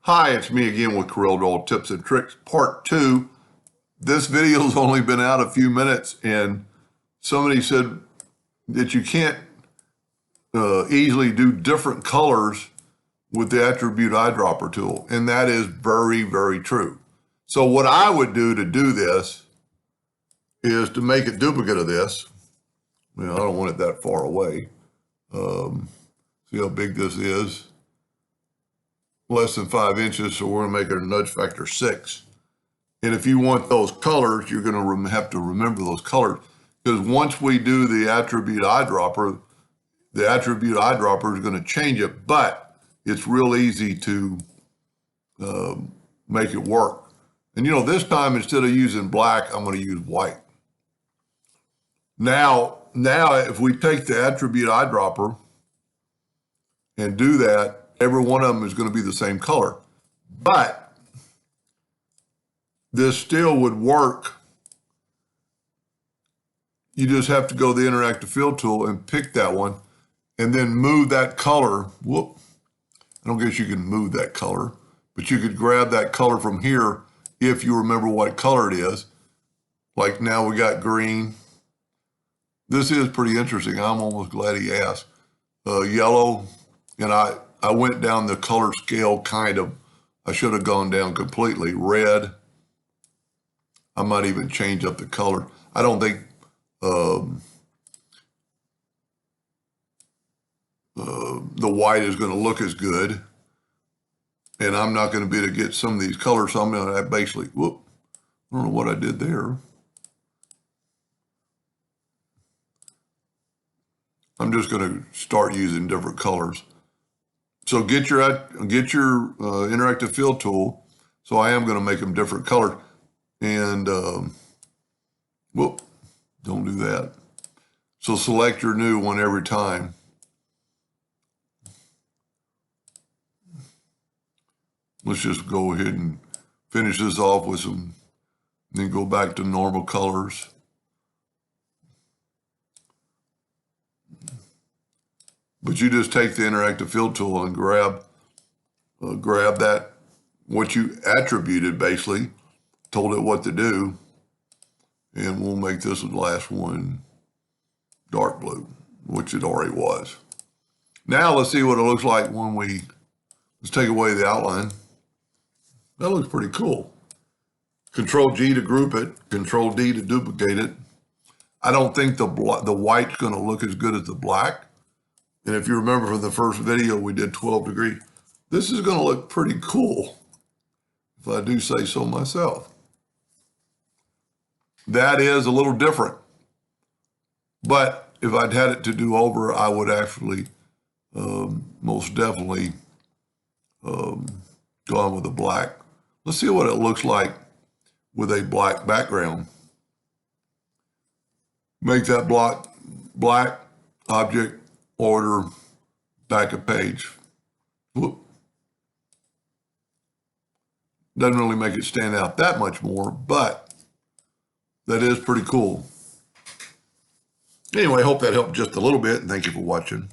Hi, it's me again with CorelDraw Tips and Tricks Part 2. This video's only been out a few minutes, and somebody said that you can't easily do different colors with the attribute eyedropper tool, and that is very, very true. So what I would do to do this is to make a duplicate of this. I don't want it that far away. See how big this is? Less than 5 inches, so we're gonna make it a nudge factor 6. And if you want those colors, you're gonna have to remember those colors, because once we do the attribute eyedropper is gonna change it, but it's real easy to make it work. And this time, instead of using black, I'm gonna use white. Now, if we take the attribute eyedropper and do that, every one of them is going to be the same color. But this still would work. You just have to go to the interactive fill tool and pick that one and then move that color. Whoop. I don't guess you can move that color, but you could grab that color from here if you remember what color it is. Like now we got green. This is pretty interesting. I'm almost glad he asked. Yellow, and I went down the color scale kind of. I should have gone down completely. Red. I might even change up the color. I don't think the white is going to look as good. And I'm not going to be able to get some of these colors. So I'm going to basically, whoop, I don't know what I did there. I'm just going to start using different colors. So get your interactive fill tool. So I am going to make them different colors. And whoop, don't do that. So select your new one every time. Let's just go ahead and finish this off with some, then go back to normal colors. But you just take the interactive fill tool and grab that, what you attributed basically, told it what to do, and we'll make this the last one dark blue, which it already was. Now let's see what it looks like when let's take away the outline. That looks pretty cool. Control G to group it, Control D to duplicate it. I don't think the white's gonna look as good as the black. And if you remember from the first video, we did 12 degree. This is going to look pretty cool, if I do say so myself. That is a little different. But if I'd had it to do over, I would actually most definitely go on with the black. Let's see what it looks like with a black background. Make that black object. Order back a page. Whoop. Doesn't really make it stand out that much more, but that is pretty cool. Anyway, I hope that helped just a little bit, and thank you for watching.